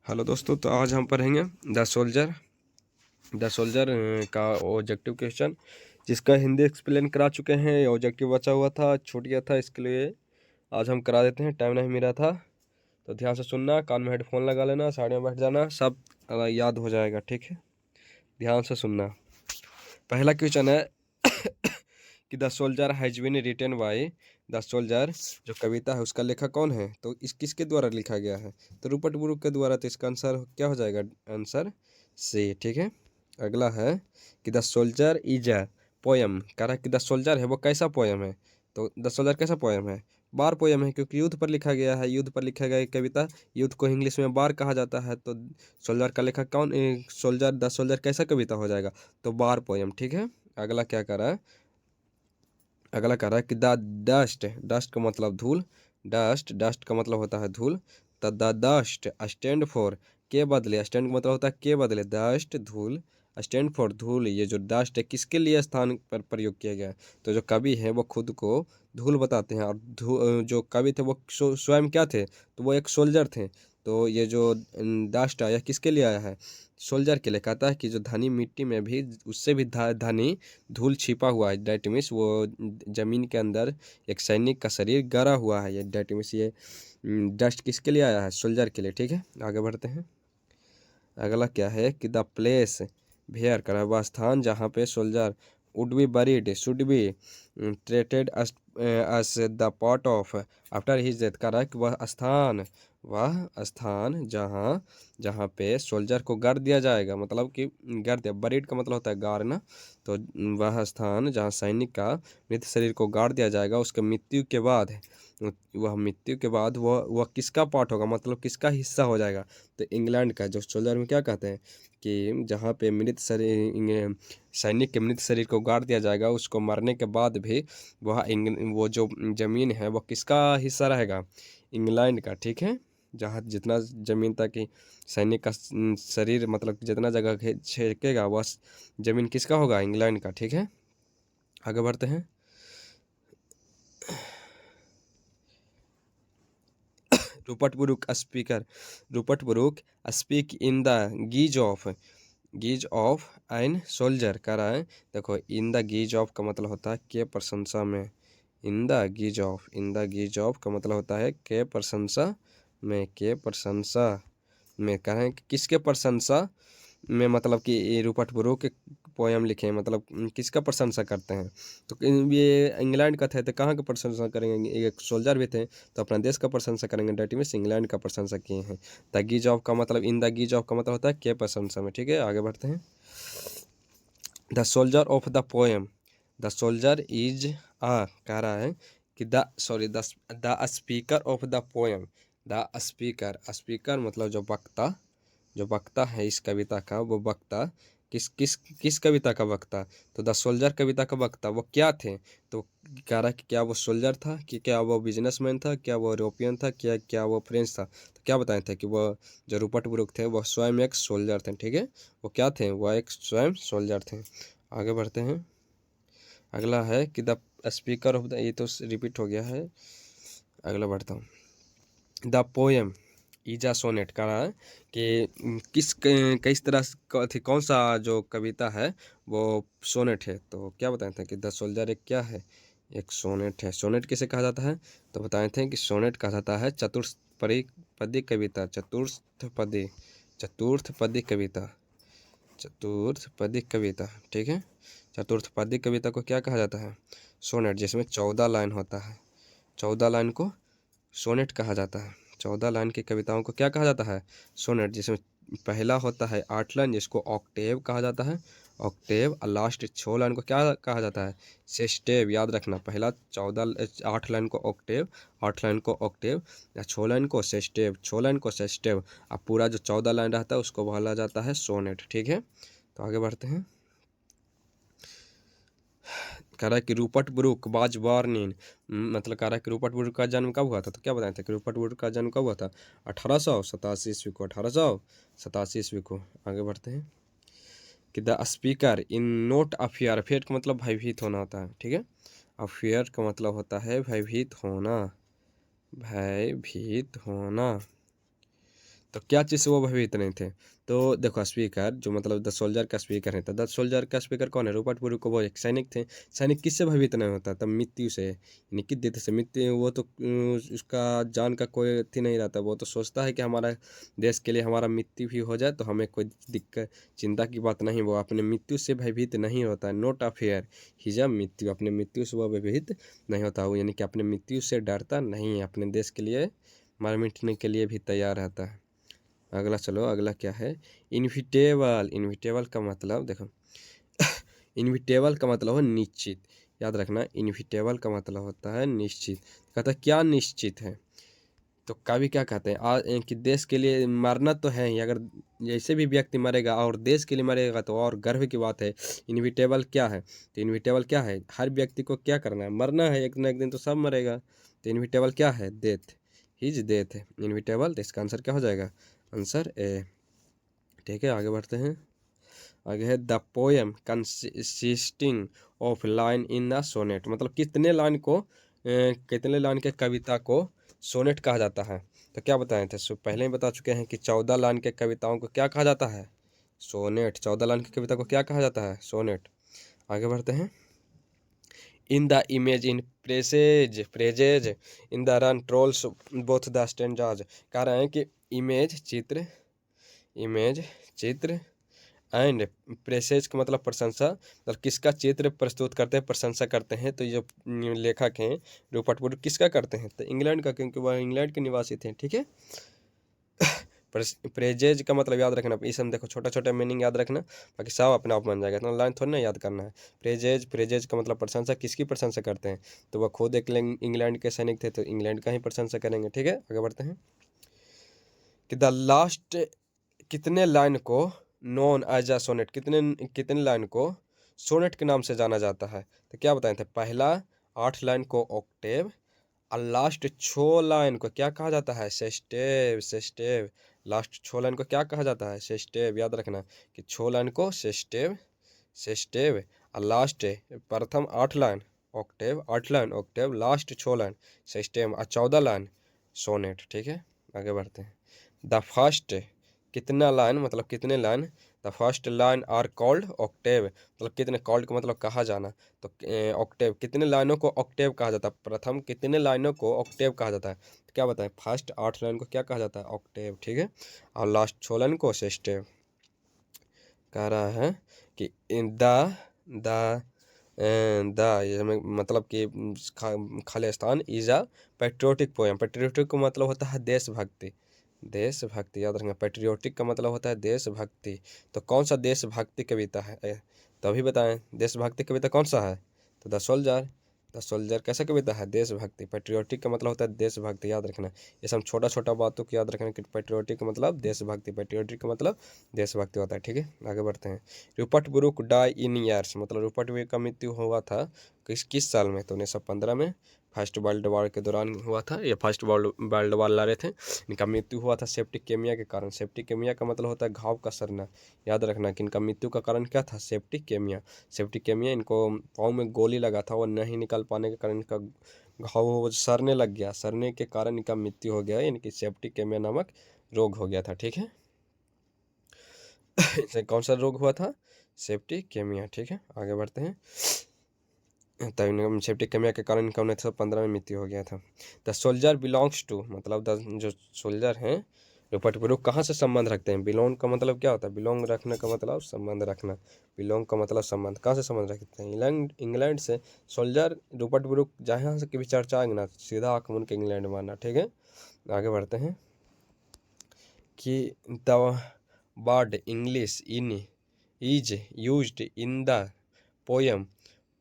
Hello दोस्तों, तो आज हम पढ़ेंगे द सोल्जर का ऑब्जेक्टिव क्वेश्चन, जिसका हिंदी एक्सप्लेन करा चुके हैं। ऑब्जेक्टिव बचा हुआ था, छूट गया था, इसके लिए आज हम करा देते हैं। टाइम नहीं मिला था, तो ध्यान से सुनना, कान में हेडफोन लगा लेना, साइड में बैठ जाना, सब याद हो जाएगा। ठीक है, ध्यान से सुनना। पहला क्वेश्चन है कि the soldier has been written by the soldier, जो कविता है उसका लेखक कौन है? तो इस किसके द्वारा लिखा गया है? तो रूपर्ट ब्रूक के द्वारा। तो इसका आंसर क्या हो जाएगा? Answer C. ठीक है, अगला है कि the soldier is a poem. कह रहा है कि द सोल्जर है वो कैसा पोयम है? तो द सोल्जर कैसा पोयम है? बार पोयम है, क्योंकि युद्ध पर लिखा गया है। युद्ध पर लिखा गया कविता, युद्ध को इंग्लिश में बार कहा जाता है। तो सोल्जर का लेखक कौन? सोल्जर, द सोल्जर कैसा कविता हो जाएगा? तो बार पोयम। ठीक है, अगला क्या कर रहा है? अगला कह रहा है कि द डस्ट, डस्ट का मतलब धूल, डस्ट का मतलब होता है धूल। तो द डस्ट स्टैंड फॉर, के बदले, स्टैंड का मतलब होता है के बदले, डस्ट धूल, स्टैंड फॉर धूल। ये जो डस्ट है किसके लिए स्थान पर प्रयोग किया गया है? तो जो कवि है वो खुद को धूल बताते हैं, और जो कवि थे वो स्वयं क्या थे? तो वो एक सोल्जर थे। तो ये जो डस्ट आया किसके लिए आया है? सोल्जर के लिए। कहता है कि जो धनी मिट्टी में भी उससे भी धनी धूल छिपा हुआ है। डैट मीन्स वो जमीन के अंदर एक सैनिक का शरीर गड़ा हुआ है। ये डैट मीन्स ये डस्ट किसके लिए आया है? सोल्जर के लिए। ठीक है, आगे बढ़ते हैं। अगला क्या है कि द प्लेस भेयर कर, वह स्थान जहाँ पे soldier would be buried should be treated as the pot of after his death. कर रहा है कि वह स्थान जहाँ जहाँ पे सोल्जर को गाड़ दिया जाएगा, मतलब कि गाड़ दिया, बरीड का मतलब होता है गाड़ना। तो वह स्थान जहाँ सैनिक का मृत शरीर को गाड़ दिया जाएगा, उसके मृत्यु के बाद, वह मृत्यु के बाद वह किसका पार्ट होगा, मतलब किसका हिस्सा हो जाएगा? तो इंग्लैंड का। जो सोल्जर में क्या कहते हैं कि जहाँ पे मृत शरीर, सैनिक के मृत शरीर को गाड़ दिया जाएगा, उसको मरने के बाद भी वो जो ज़मीन है वो किसका हिस्सा रहेगा? इंग्लैंड का। ठीक है, जहाँ जितना ज़मीन था कि सैनिक का शरीर, मतलब जितना जगह छेकेगा वह ज़मीन किसका होगा? इंग्लैंड का। ठीक है, आगे बढ़ते हैं। Rupert Brooke speak in the guise of an soldier. कह रहा है, देखो, इन द गीज ऑफ का मतलब होता है के प्रशंसा में। इन द गीज ऑफ का मतलब होता है के प्रशंसा में। कह रहे हैं कि किसके प्रशंसा में, मतलब कि ये रूपर्ट ब्रूक के पोयम लिखे, मतलब किसका प्रशंसा करते हैं? तो ये इंग्लैंड का थे, तो कहाँ का प्रशंसा करेंगे? एक सोल्जर भी थे, तो अपना देश का प्रशंसा करेंगे। डैट मीन्स इंग्लैंड का प्रशंसा किए हैं। द गीज ऑफ का मतलब, इन द गीज ऑफ का मतलब होता है के प्रशंसा में। ठीक है, आगे बढ़ते हैं। The soldier of the poem, the soldier is कह रहा है कि the speaker of the poem, speaker मतलब जो वक्ता है इस कविता का, वो वक्ता किस किस किस कविता का वक्ता? तो द सोल्जर कविता का वक्ता वो क्या थे? तो कह रहा है कि क्या वो सोल्जर था, कि क्या वो बिजनेसमैन था, क्या वो यूरोपियन था, क्या वो फ्रेंच था? तो क्या बताए थे कि वो जो रूपर्ट ब्रूक थे वो स्वयं एक सोल्जर थे। ठीक है, वो क्या थे? वह एक स्वयं सोल्जर थे। आगे बढ़ते हैं। अगला है कि द स्पीकर ऑफ द, ये तो रिपीट हो गया है, अगला बढ़ता हूँ। The poem is a sonnet. का रहा है कि किस तरह थी, कौन सा जो कविता है वो सोनेट है? तो क्या बताए थे कि द सोल्जर एक क्या है? एक सोनेट है। सोनेट किसे कहा जाता है? तो बताए थे कि सोनेट कहा जाता है चतुष्पदी कविता, चतुर्थपदी कविता। ठीक है, चतुर्थपदी कविता को क्या कहा जाता है? सोनेट, जिसमें 14 लाइन होता है। 14 लाइन को सोनेट कहा जाता है। 14 लाइन की कविताओं को क्या कहा जाता है? सोनेट, जिसमें पहला होता है 8 लाइन, जिसको ऑक्टेव कहा जाता है। ऑक्टेव। और लास्ट 6 लाइन को क्या कहा जाता है? सेस्टेव। याद रखना, पहला 8 लाइन को ऑक्टेव, 8 लाइन को ऑक्टेव, या 6 लाइन को सेस्टेव, 6 लाइन को सेस्टेव। अब पूरा जो 14 लाइन रहता है उसको बोला जाता है सोनेट। ठीक है, तो आगे बढ़ते हैं। कह रहा है कि Rupert Brooke was born in, मतलब कह रहा है कि रूपर्ट ब्रूक का जन्म कब हुआ था? तो क्या बताए थे कि रूपर्ट ब्रूक का जन्म कब हुआ था? 1887 ईस्वी को। 1887 ईस्वी को। आगे बढ़ते हैं कि the speaker in note affair, affair का मतलब भयभीत होना होता है। ठीक है, अफेयर का मतलब होता है भयभीत होना, भयभीत होना। तो क्या चीज़ से वो भयभीत नहीं थे? तो देखो स्पीकर जो मतलब द सोल्जर का स्पीकर है, तो द सोल्जर का स्पीकर कौन है? रूपर्ट ब्रूक वो एक सैनिक थे। सैनिक किससे भयभीत नहीं होता था? मृत्यु से, यानी कि डेथ से। मृत्यु वो तो उसका जान का कोई अथी नहीं रहता, वो तो सोचता है कि हमारा देश के लिए हमारा मृत्यु भी हो जाए तो हमें कोई दिक्कत चिंता की बात नहीं। वो अपने मृत्यु से भयभीत नहीं होता है। नॉट अ फेयर हिज अ मृत्यु, अपने मृत्यु से वो भयभीत नहीं होता। वो यानी कि अपने मृत्यु से डरता नहीं है, अपने देश के लिए मर मिटने के लिए भी तैयार रहता है। अगला चलो, अगला क्या है? इनविटेबल। इनविटेबल का मतलब देखो इनविटेबल का मतलब है निश्चित। याद रखना, इनविटेबल का मतलब होता है निश्चित। कहता है क्या निश्चित है? तो कवि क्या कहते हैं कि देश के लिए मरना तो है ही, अगर जैसे भी व्यक्ति मरेगा और देश के लिए मरेगा तो और गर्व की बात है। इनविटेबल क्या है? तो इनविटेबल क्या है? हर व्यक्ति को क्या करना है? मरना है, एक न एक दिन तो सब मरेगा। तो इनविटेबल क्या है? डेथ, हिज डेथ है इनविटेबल। तो इसका आंसर क्या हो जाएगा? Answer A. ठीक है, आगे बढ़ते हैं। आगे है the poem consisting of line in the sonnet, मतलब कितने लाइन के कविता को सोनेट कहा जाता है? तो क्या बताए थे? सो पहले ही बता चुके हैं कि 14 लाइन के कविताओं को क्या कहा जाता है? सोनेट। 14 लाइन की कविता को क्या कहा जाता है? सोनेट। आगे बढ़ते हैं। In the image in praises in the run trolls both the stanzas. कह रहे हैं कि इमेज चित्र एंड प्रेसेज का मतलब प्रशंसा, मतलब किसका चित्र प्रस्तुत करते हैं, प्रशंसा करते हैं? तो ये जो लेखक हैं रूपर्ट ब्रूक किसका करते हैं? तो इंग्लैंड का, क्योंकि वह इंग्लैंड के निवासी थे। ठीक है। प्रेजेज का मतलब याद रखना, इसमें देखो छोटा छोटा मीनिंग याद रखना, बाकी सब अपने आप बन जाएगा, तो लाइन थोड़ी ना याद करना है। प्रेजेज का मतलब प्रशंसा, किसकी प्रशंसा करते हैं? तो वह खुद एक इंग्लैंड के सैनिक थे, तो इंग्लैंड का ही प्रशंसा करेंगे। ठीक है, आगे बढ़ते हैं। कि द लास्ट कितने लाइन को नॉन एज अ सोनेट, कितने कितने लाइन को सोनेट के नाम से जाना जाता है? तो क्या बताए थे? पहला 8 लाइन को ऑक्टेव, और लास्ट 6 लाइन को क्या कहा जाता है? सेस्टेव। सेस्टेव। लास्ट 6 लाइन को क्या कहा जाता है? सेस्टेव। याद रखना कि 6 लाइन को सेस्टेव, सेस्टेव, और लास्ट प्रथम 8 line octave, 8 line octave, last 6 line sestet, और 14 लाइन सोनेट। ठीक है, आगे बढ़ते हैं। द फर्स्ट कितना लाइन, मतलब कितने line? The first line are called octave, मतलब कितने, कॉल्ड का मतलब कहा जाना। तो ऑक्टेव, कितने लाइनों को ऑक्टेव कहा जाता है? प्रथम कितने लाइनों को ऑक्टेव कहा जाता है? तो क्या बताएं? फर्स्ट 8 लाइन को क्या कहा जाता है? ऑक्टेव। ठीक है, और लास्ट 6 लाइन को सेस्टेव। कह रहा है कि इन द द ये मतलब कि Khalistan is a patriotic poem. Patriotic का मतलब होता है देशभक्ति। देशभक्ति याद रखना, पेट्रियोटिक का मतलब होता है देशभक्ति। तो कौन सा देशभक्ति कविता है? तो अभी बताएं, देशभक्ति कविता कौन सा है? तो द सोल्जर। द सोल्जर कैसा कविता है? देशभक्ति। पेट्रियोटिक का मतलब होता है देशभक्ति, याद रखना। ये सब छोटा छोटा बातों को याद रखना कि पेट्रियोटिक का मतलब देशभक्ति, पेट्रियोटिक का मतलब देशभक्ति होता है। ठीक है, आगे बढ़ते हैं। Rupert Brooke die in years, मतलब रूपर्ट ब्रूक का मृत्यु हुआ था किस साल में? तो 1915 में। फर्स्ट वर्ल्ड वॉर के दौरान हुआ था, ये फर्स्ट वर्ल्ड वॉर लड़े थे। इनका मृत्यु हुआ था सेप्टिकेमिया के कारण। सेप्टिकेमिया का मतलब होता है घाव का सड़ना। याद रखना कि इनका मृत्यु का कारण क्या था? सेप्टिकेमिया। सेप्टिकेमिया, इनको पाँव में गोली लगा था, वो नहीं निकल पाने के कारण इनका घाव सड़ने लग गया। सड़ने के कारण इनका मृत्यु हो गया, इनकी सेप्टिकेमिया नामक रोग हो गया था। ठीक है इसे कौन सा रोग हुआ था? सेप्टिकेमिया। ठीक है, आगे बढ़ते हैं। तब सेप्टिकेमिया के कारण इनका 1915 में मृत्यु हो गया था। द सोल्जर बिलोंग्स टू, मतलब जो सोल्जर हैं रूपर्ट ब्रूक कहाँ से संबंध रखते हैं? बिलोंग का मतलब क्या होता है? बिलोंग रखने का मतलब संबंध रखना। बिलोंग का मतलब संबंध, कहाँ से संबंध रखते हैं? इंग्लैंड से। सोल्जर रूपर्ट ब्रूक जहाँ से की भी चर्चा आएगी ना, सीधा आँख मूंद के इंग्लैंड मानना। ठीक है, आगे बढ़ते हैं। कि the word English in is used in the poem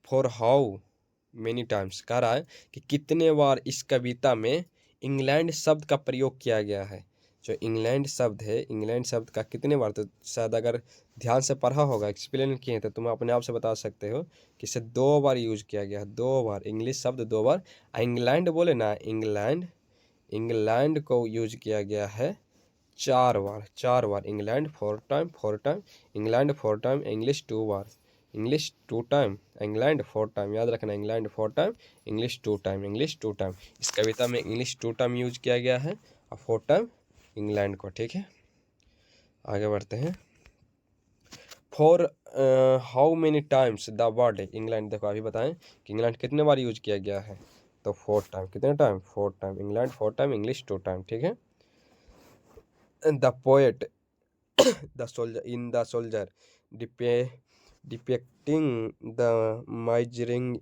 for how many times. कह रहा है कि कितने बार इस कविता में इंग्लैंड शब्द का प्रयोग किया गया है? जो इंग्लैंड शब्द है, इंग्लैंड शब्द का कितने बार, तो शायद अगर ध्यान से पढ़ा होगा, एक्सप्लेन किए तो तुम अपने आप से बता सकते हो कि इसे 2 बार यूज किया गया है। 2 बार इंग्लिश शब्द 2 बार। इंग्लैंड बोले ना, इंग्लैंड, इंग्लैंड को यूज किया गया है 4 बार। 4 बार England, 4 time, 4 time England, 4 time English, 2 बार इंग्लिश, 2 टाइम इंग्लैंड, 4 टाइम। याद रखना, England 4 time, English 2 time, English 2 time. इस कविता में इंग्लिश 2 टाइम यूज किया गया है और 4 टाइम इंग्लैंड को, ठीक है। आगे बढ़ते हैं। For how many times the word England, देखो अभी बताएं कि इंग्लैंड कितने बार यूज किया गया है, तो 4 टाइम। कितने time? 4 time. England 4 time, English 2 time, ठीक है। The poet the soldier in the soldier depicting the माइजरिंग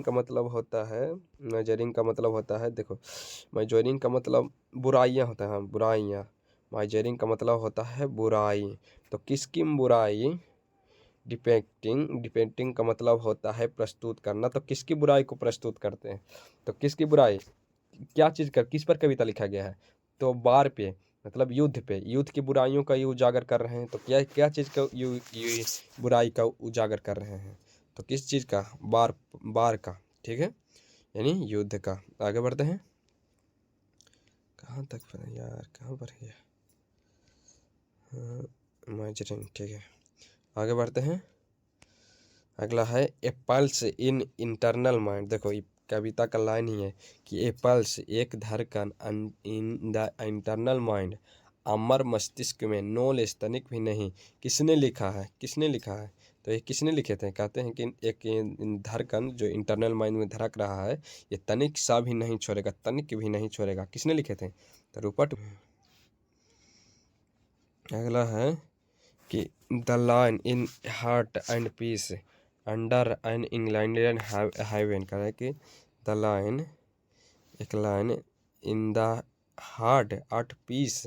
का मतलब होता है, माइजरिंग का मतलब होता है, देखो माइजरिंग का मतलब बुराइयां होता है, हाँ बुराइयां। माइजरिंग का मतलब होता है बुराई। तो किसकी बुराई? डिपेक्टिंग का मतलब होता है प्रस्तुत करना। तो किसकी बुराई को प्रस्तुत करते हैं? तो किसकी बुराई, क्या चीज़ का, किस पर कविता लिखा गया है? तो वार पे, मतलब युद्ध पे, युद्ध की बुराइयों का ये उजागर कर रहे हैं। तो क्या क्या चीज़ का बुराई का उजागर कर रहे हैं? तो किस चीज़ का? वार का, ठीक है, यानी युद्ध का। आगे बढ़ते हैं। कहाँ तक पर यार, कहाँ पर है? माइजरिंग, ठीक है। आगे बढ़ते हैं। अगला है ए पल्स इन इंटरनल माइंड। देखो ये कविता का लाइन ही है कि ए पल्स, एक धड़कन, इन द इंटरनल माइंड, अमर मस्तिष्क में, नो लेस, तनिक भी नहीं। किसने लिखा है? किसने लिखा है? तो ये किसने लिखे थे? कहते हैं कि एक धड़कन जो इंटरनल माइंड में धड़क रहा है, ये तनिक सा भी नहीं छोड़ेगा, तनिक भी नहीं छोड़ेगा। किसने लिखे थे? तो रूपर्ट। अगला है कि the line in heart and peace under an Englandian heaven, कह रहा है कि द लाइन, एक line, in the heart at peace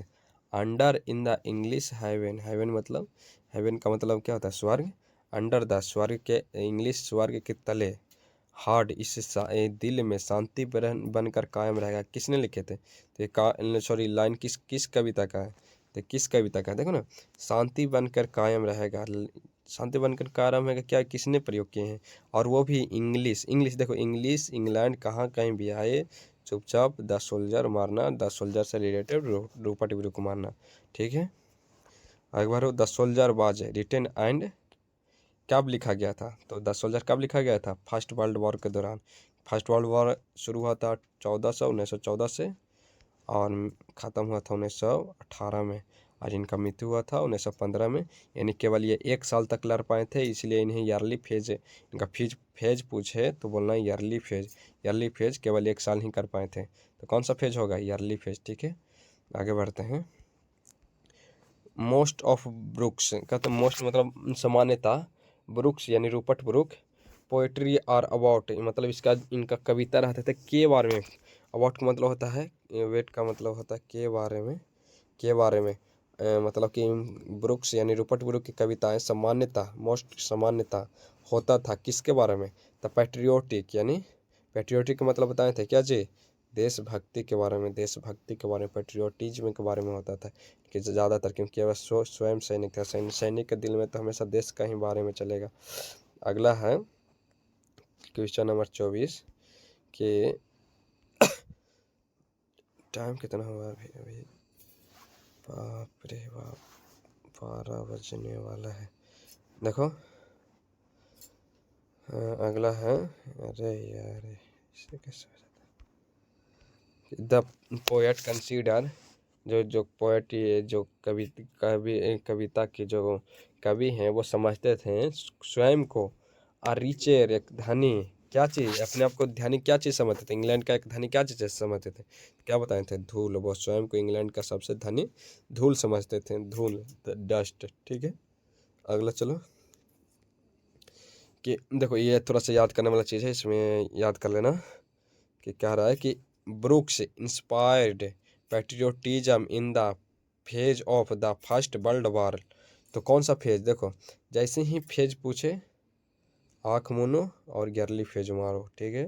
under in the English heaven. Heaven मतलब, हेवन का मतलब क्या होता है? स्वर्ग। अंडर द, स्वर्ग के, इंग्लिश स्वर्ग के तले, हार्ट इस दिल में शांति बनकर कायम रहेगा। किसने लिखे थे? तो ये सॉरी लाइन किस किस कविता का है? तो किस कविता का है? देखो ना, शांति बनकर कायम रहेगा, शांति बनकर कायम रहेगा, क्या किसने प्रयोग किए हैं? और वो भी इंग्लिश। इंग्लिश देखो, इंग्लिश इंग्लैंड कहाँ कहीं भी आए, चुपचाप द सोल्जर मारना, द सोल्जर से रिलेटेड रूपा टिबरू को मारना, ठीक है। एक बार the soldier was written and, कब लिखा गया था? तो द सोल्जर कब लिखा गया था? फर्स्ट वर्ल्ड वॉर के दौरान। फर्स्ट वर्ल्ड वॉर शुरू हुआ था 1914 से, और ख़त्म हुआ था 1918 में। और इनका मृत्यु हुआ था 1915 में। यानी केवल ये 1 साल तक लड़ पाए थे, इसलिए इन्हें ईयरली फेज, इनका फेज पूछे तो बोलना ईयरली फेज। ईयरली फेज केवल 1 साल ही कर पाए थे। तो कौन सा फेज होगा? ईयरली फेज, ठीक है। आगे बढ़ते हैं। मोस्ट ऑफ ब्रुक्स का, तो मोस्ट मतलब सामान्यता, ब्रुक्स यानी Rupert Brooke, poetry are about, मतलब इसका, इनका कविता रहते थे के बारे में। अबाउट का मतलब होता है, वेट का मतलब होता है के बारे में, के बारे में। मतलब कि ब्रुक्स यानी रूपर्ट ब्रुक की कविताएं सामान्यता, मोस्ट सामान्यता होता था किसके बारे में? तो पैट्रियोटिक, यानी पैट्रियोटिक का मतलब बताए थे क्या जी? देशभक्ति के बारे में, देशभक्ति के बारे में, पेट्रियोटिज्म के बारे में होता था कि ज़्यादातर, क्योंकि वह स्वयं सैनिक था। सैनिक के दिल में तो हमेशा देश का ही बारे में चलेगा। अगला है क्वेश्चन नंबर 24 कि टाइम कितना हुआ अभी? बाप रे बाप, 12 बजने वाला है। देखो अगला है, अरे यार इसे कैसे हो जाता है? द पोएट कंसीडर, जो पोएट, ये जो कविता के जो कवि हैं, वो समझते थे स्वयं को रिचर, एक धनी, क्या चीज़, अपने आप को धनी क्या चीज़ समझते थे? इंग्लैंड का एक धनी क्या चीज़ समझते थे? क्या बताए थे? धूल। वो स्वयं को इंग्लैंड का सबसे धनी धूल समझते थे, धूल, डस्ट, ठीक है। अगला चलो कि देखो ये थोड़ा सा याद करने वाला चीज़ है, इसमें याद कर लेना कि कह रहा है कि brooks inspired patriotism in the phase of the first world war. तो कौन सा फेज? देखो जैसे ही फेज पूछे आँख मूनो और ईयरली फेज मारो, ठीक है।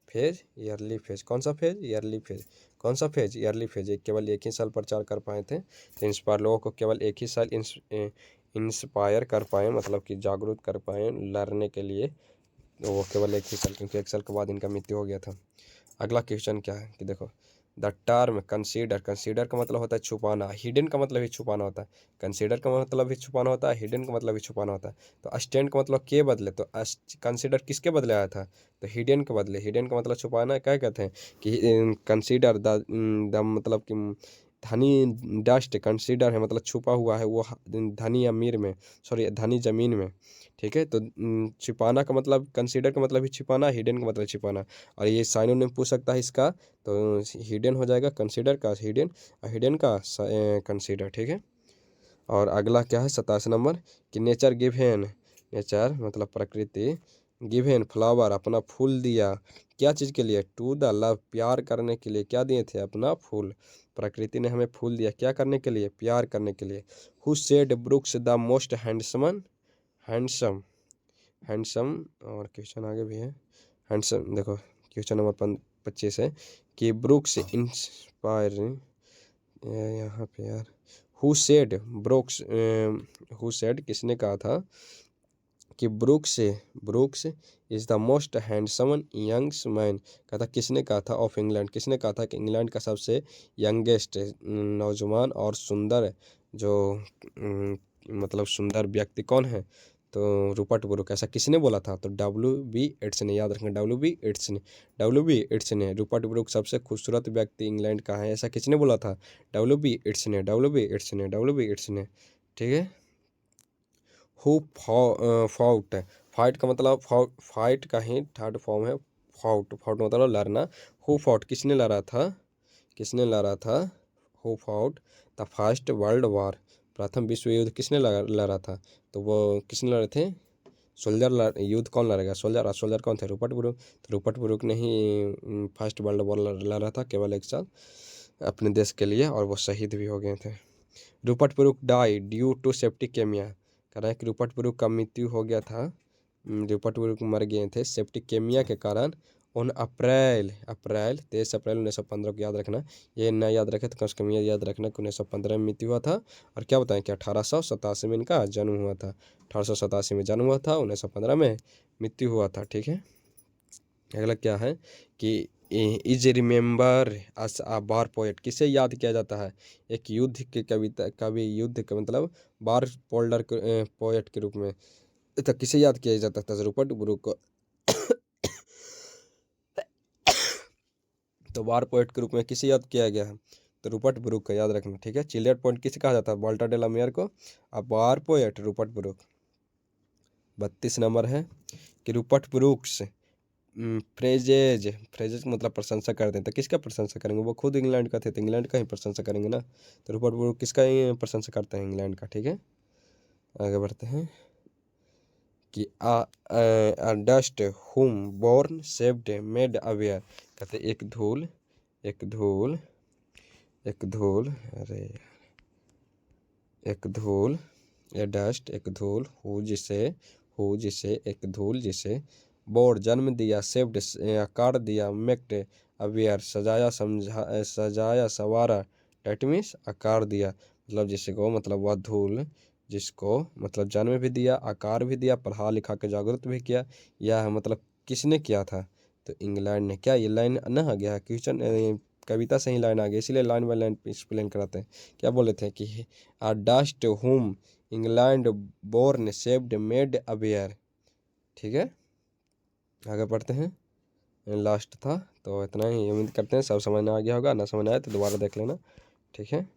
फेज, ईयरली फेज, कौन सा फेज? Yearly phase. कौन सा फेज? Yearly phase. केवल एक ही साल प्रचार कर पाए थे, तो इंस्पायर लोगों को केवल एक ही साल इंस्पायर कर पाए, मतलब कि जागरूक कर पाए लड़ने के लिए, तो वो केवल एक ही साल, क्योंकि 1 साल के बाद इनका मृत्यु हो गया था। अगला क्वेश्चन क्या है कि देखो द टर्म कंसीडर, कंसीडर का मतलब होता है छुपाना, हिडन का मतलब भी छुपाना होता है। कंसीडर का मतलब भी छुपाना होता है, हिडन का मतलब भी छुपाना होता है। तो स्टैंड का मतलब के बदले, तो कंसीडर किसके बदले आया था? तो हिडन के बदले। हिडन का मतलब छुपाना, क्या कहते हैं कि कंसीडर द मतलब कि धनी डस्ट कंसीडर है मतलब छुपा हुआ है वो धनी अमीर में, सॉरी धनी ज़मीन में। ठीक है, तो छिपाना का मतलब, कंसीडर का मतलब ही छिपाना, हिडन का मतलब छिपाना। और ये साइनोनिम पूछ सकता है इसका, तो हिडन हो जाएगा कंसीडर का हिडन, और हिडन का कंसीडर। ठीक है, और अगला क्या है 87 नंबर कि नेचर गिवेन, नेचर मतलब प्रकृति, गिवेन फ्लावर अपना फूल दिया, क्या चीज़ के लिए, टू द लव प्यार करने के लिए, क्या दिए थे अपना फूल, प्रकृति ने हमें फूल दिया क्या करने के लिए, प्यार करने के लिए। Who said brooks the most handsome, handsome, handsome, और क्वेश्चन आगे भी है हैंडसम, देखो क्वेश्चन नंबर 25 है कि ब्रुक्स इंस्पायरिंग, यहाँ पे यार who said Brooks, who said किसने कहा था कि Brooks, Brooks is the most handsome youngs man, कहा था किसने कहा था, ऑफ इंग्लैंड, किसने कहा था कि इंग्लैंड का सबसे यंगेस्ट नौजवान और सुंदर जो मतलब सुंदर व्यक्ति कौन है, तो रूपर्ट ब्रुक, ऐसा किसने बोला था, तो WB येट्स ने, याद रखना WB येट्स ने, WB येट्स ने, रूपर्ट ब्रुक सबसे खूबसूरत व्यक्ति इंग्लैंड का है, ऐसा किसने बोला था, WB येट्स ने, WB येट्स ने, WB येट्स ने। ठीक है, हु फाउट, फाइट का मतलब फाइट का ही थर्ड फॉर्म है फाउट, फाउट मतलब लड़ना। हु फाउट किसने लड़ा था, किसने लड़ा था, who fought the first world war, प्रथम विश्व युद्ध किसने लड़ा था, तो वो किसने लड़े थे, सोल्जर, युद्ध कौन लड़ेगा, सोल्जर, और सोल्जर कौन थे, रूपर्ट ब्रुक, तो रूपर्ट ब्रुक ने ही फर्स्ट वर्ल्ड वॉर लड़ा था केवल एक साल अपने देश के लिए, और वो शहीद भी हो गए थे। Rupert Brooke die due to septicaemia, कह रहा है कि रूपर्ट ब्रुक का मृत्यु हो गया था, रूपर्ट ब्रुक मर गए थे सेप्टिकेमिया के कारण, ऑन अप्रैल, 23 अप्रैल 1915 को याद रखना, ये ना याद रखे तो कम से कम ये याद रखना कि 1915 में मृत्यु हुआ था। और क्या बताएं कि 1887 में इनका जन्म हुआ था, 1887 में जन्म हुआ था, 1915 में मृत्यु हुआ था। ठीक है, अगला क्या है कि is remember as a war poet, किसे याद किया जाता है, एक युद्ध के कविता, कवि, युद्ध का मतलब बार पोल्डर पोएट के रूप में, तो किसे याद किया जाता था, रूपर्ट ब्रुक को। तो बार पोएट के रूप में किसे याद किया गया है, तो रूपर्ट ब्रुक का याद रखना। ठीक है, चिलियट पॉइंट किसे कहा जाता है, वाल्टर डे ला मेयर को, अब बार पोएट रूपर्ट ब्रुक। 32 नंबर है कि रूपर्ट ब्रुक्स फ्रेजेज, फ्रेजेज मतलब प्रशंसा करते हैं, तो किसका प्रशंसा करेंगे, वो खुद इंग्लैंड का थे तो इंग्लैंड का ही प्रशंसा करेंगे ना, तो रूपर्ट ब्रुक किसका ही प्रशंसा करते हैं, इंग्लैंड का। ठीक है, आगे बढ़ते हैं कि डस्ट हुम बोर्न सेव्ड मेड अवेयर, कहते एक धूल, एक धूल, एक धूल, अरे एक धूल, ए डस्ट एक धूल, हु जिसे एक धूल जिसे, बोर जन्म दिया, सेव्ड आकार दिया, मेक्ड अवेयर सजाया सजाया सवारा, डेट मीन्स आकार दिया, मतलब जिसको मतलब वह धूल जिसको मतलब जन्म भी दिया, आकार भी दिया, पढ़ा लिखा के जागरूक भी किया, यह मतलब किसने किया था, तो इंग्लैंड ने। क्या ये लाइन न आ गया क्वेश्चन, कविता से ही लाइन आ गई, इसलिए लाइन बाय लाइन एक्सप्लेन कराते हैं। क्या बोले थे कि a dust whom England born saved made aware. ठीक है, आगे बढ़ते हैं, लास्ट था तो इतना ही, उम्मीद करते हैं सब समझ में आ गया होगा, ना समझ आया तो दोबारा देख लेना। ठीक है।